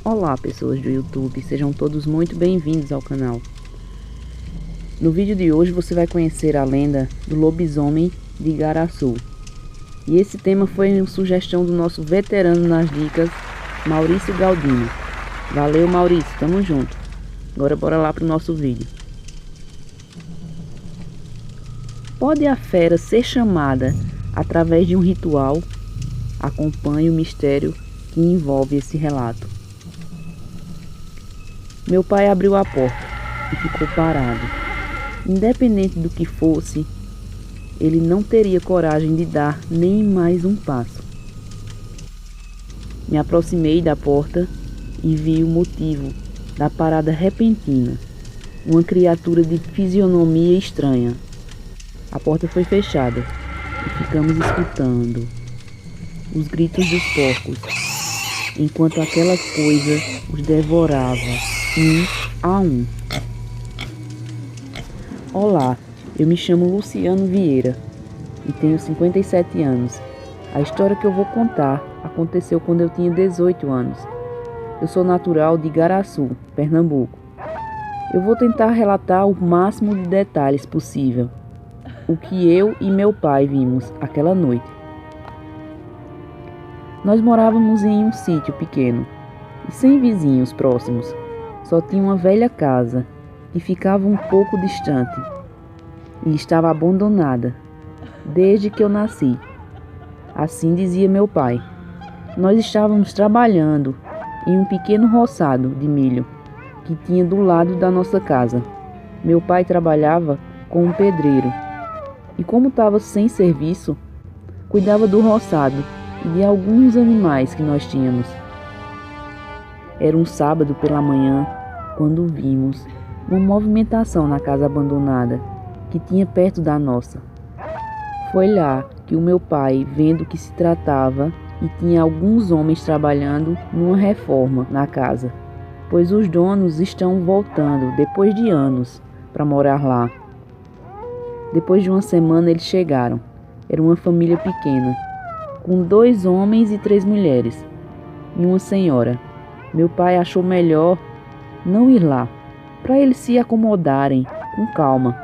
Olá pessoas do YouTube, sejam todos muito bem-vindos ao canal. No vídeo de hoje você vai conhecer a lenda do lobisomem de Igaraçu. E esse tema foi uma sugestão do nosso veterano nas dicas, Maurício Galdino. Valeu Maurício, tamo junto. Agora bora lá pro nosso vídeo. Pode a fera ser chamada através de um ritual? Acompanhe o mistério que envolve esse relato. Meu pai abriu a porta e ficou parado. Independente do que fosse, ele não teria coragem de dar nem mais um passo. Me aproximei da porta e vi o motivo da parada repentina. Uma criatura de fisionomia estranha. A porta foi fechada e ficamos escutando os gritos dos porcos, enquanto aquela coisa os devorava, um a um. Olá, eu me chamo Luciano Vieira e tenho 57 anos. A história que eu vou contar aconteceu quando eu tinha 18 anos. Eu sou natural de Igaraçu, Pernambuco. Eu vou tentar relatar o máximo de detalhes possível o que eu e meu pai vimos aquela noite. Nós morávamos em um sítio pequeno e sem vizinhos próximos. Só tinha uma velha casa que ficava um pouco distante e estava abandonada desde que eu nasci. Assim dizia meu pai. Nós estávamos trabalhando em um pequeno roçado de milho que tinha do lado da nossa casa. Meu pai trabalhava com um pedreiro e, como estava sem serviço, cuidava do roçado e de alguns animais que nós tínhamos. Era um sábado pela manhã quando vimos uma movimentação na casa abandonada que tinha perto da nossa. Foi lá que o meu pai, vendo que se tratava e tinha alguns homens trabalhando numa reforma na casa, pois os donos estão voltando depois de anos para morar lá. Depois de uma semana eles chegaram. Era uma família pequena, com 2 homens e 3 mulheres e uma senhora. Meu pai achou melhor não ir lá, para eles se acomodarem com calma.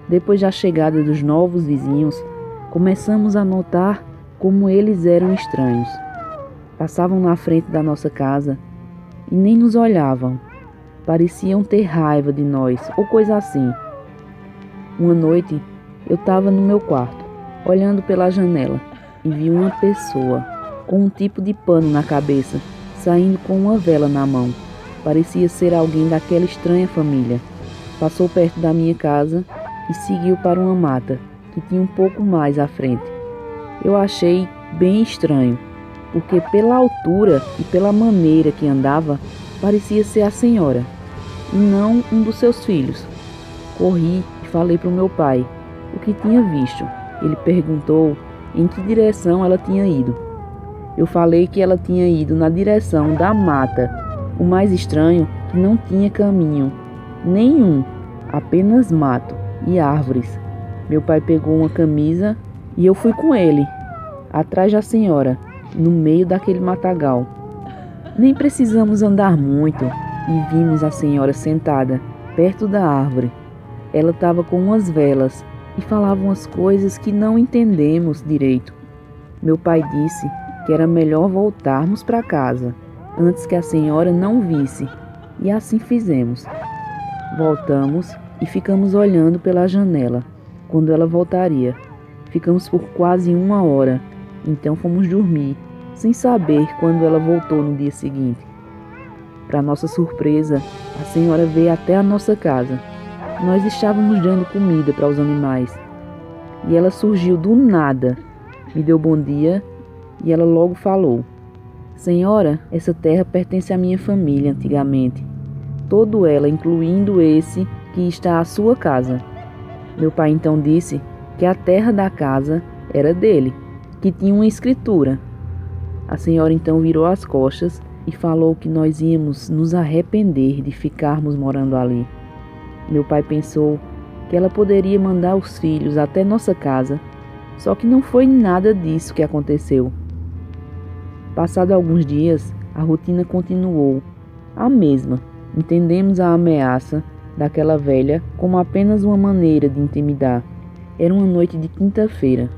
Depois da chegada dos novos vizinhos, começamos a notar como eles eram estranhos. Passavam na frente da nossa casa e nem nos olhavam. Pareciam ter raiva de nós ou coisa assim. Uma noite, eu estava no meu quarto, olhando pela janela, e vi uma pessoa com um tipo de pano na cabeça, saindo com uma vela na mão. Parecia ser alguém daquela estranha família. Passou perto da minha casa e seguiu para uma mata que tinha um pouco mais à frente. Eu achei bem estranho, porque pela altura e pela maneira que andava, parecia ser a senhora, e não um dos seus filhos. Corri e falei para o meu pai o que tinha visto. Ele perguntou em que direção ela tinha ido. Eu falei que ela tinha ido na direção da mata. O mais estranho é que não tinha caminho nenhum, apenas mato e árvores. Meu pai pegou uma camisa e eu fui com ele, atrás da senhora, no meio daquele matagal. Nem precisamos andar muito e vimos a senhora sentada perto da árvore. Ela estava com umas velas e falava umas coisas que não entendemos direito. Meu pai disse que era melhor voltarmos para casa antes que a senhora não visse, e assim fizemos. Voltamos e ficamos olhando pela janela quando ela voltaria. Ficamos por quase 1 hora, então fomos dormir, sem saber quando ela voltou no dia seguinte. Para nossa surpresa, a senhora veio até a nossa casa. Nós estávamos dando comida para os animais e ela surgiu do nada, me deu bom dia e ela logo falou: Senhora, essa terra pertence à minha família antigamente, todo ela, incluindo esse que está à sua casa. Meu pai então disse que a terra da casa era dele, que tinha uma escritura. A senhora então virou as costas e falou que nós íamos nos arrepender de ficarmos morando ali. Meu pai pensou que ela poderia mandar os filhos até nossa casa, só que não foi nada disso que aconteceu. Passado alguns dias, A rotina continuou, a mesma. Entendemos a ameaça daquela velha como apenas uma maneira de intimidar. Era uma noite de quinta-feira.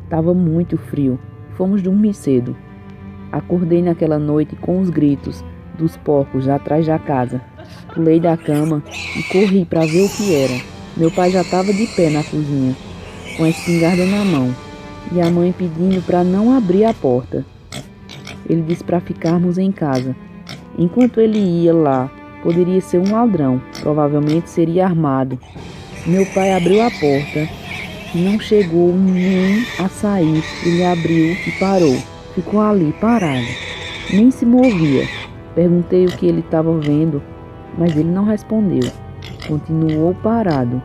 Estava muito frio. Fomos dormir cedo. Acordei naquela noite com os gritos dos porcos atrás da casa. Pulei da cama e corri para ver o que era. Meu pai já estava de pé na cozinha, com a espingarda na mão, e a mãe pedindo para não abrir a porta. Ele disse para ficarmos em casa. Enquanto ele ia lá, poderia ser um ladrão, provavelmente seria armado. Meu pai abriu a porta e não chegou nem a sair. Ele abriu e parou. Ficou ali parado, nem se movia. Perguntei o que ele estava vendo, mas ele não respondeu. Continuou parado.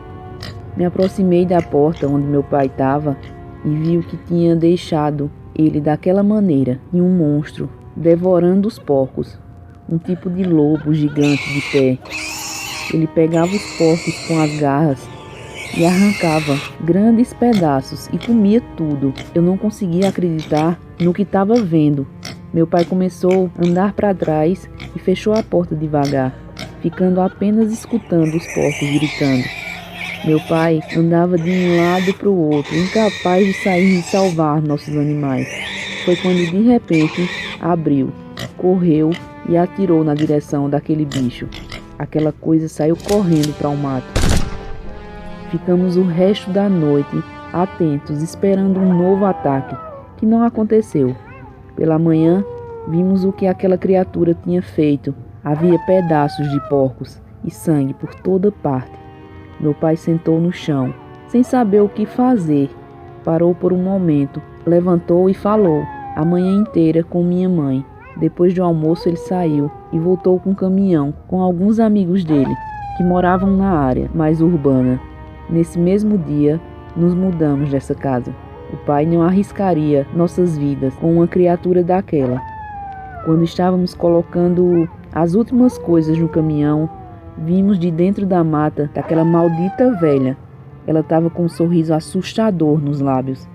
Me aproximei da porta onde meu pai estava e vi o que tinha deixado ele daquela maneira, e um monstro devorando os porcos, um tipo de lobo gigante de pé. Ele pegava os porcos com as garras e arrancava grandes pedaços e comia tudo. Eu não conseguia acreditar no que estava vendo. Meu pai começou a andar para trás e fechou a porta devagar, ficando apenas escutando os porcos gritando. Meu pai andava de um lado para o outro, incapaz de sair e salvar nossos animais. Foi quando de repente abriu, correu e atirou na direção daquele bicho. Aquela coisa saiu correndo para o mato. Ficamos o resto da noite atentos, esperando um novo ataque, que não aconteceu. Pela manhã, vimos o que aquela criatura tinha feito. Havia pedaços de porcos e sangue por toda parte. Meu pai sentou no chão, sem saber o que fazer. Parou por um momento, levantou e falou a manhã inteira com minha mãe. Depois do almoço ele saiu e voltou com um caminhão com alguns amigos dele, que moravam na área mais urbana. Nesse mesmo dia, nos mudamos dessa casa. O pai não arriscaria nossas vidas com uma criatura daquela. Quando estávamos colocando as últimas coisas no caminhão, vimos de dentro da mata daquela maldita velha. Ela estava com um sorriso assustador nos lábios.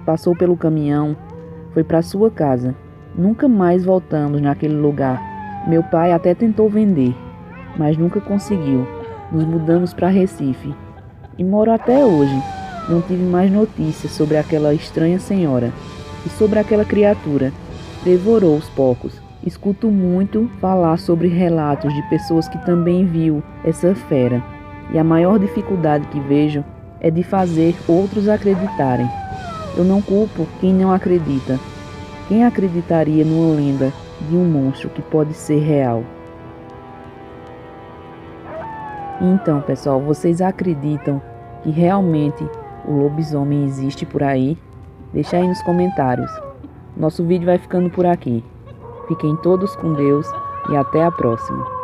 Passou pelo caminhão, foi para sua casa. Nunca mais voltamos naquele lugar. Meu pai até tentou vender, mas nunca conseguiu. Nos mudamos para Recife e moro até hoje. Não tive mais notícias sobre aquela estranha senhora e sobre aquela criatura. Devorou os porcos. Escuto muito falar sobre relatos de pessoas que também viu essa fera. E a maior dificuldade que vejo é de fazer outros acreditarem. Eu não culpo quem não acredita. Quem acreditaria numa lenda de um monstro que pode ser real? Então, pessoal, vocês acreditam que realmente o lobisomem existe por aí? Deixa aí nos comentários. Nosso vídeo vai ficando por aqui. Fiquem todos com Deus e até a próxima.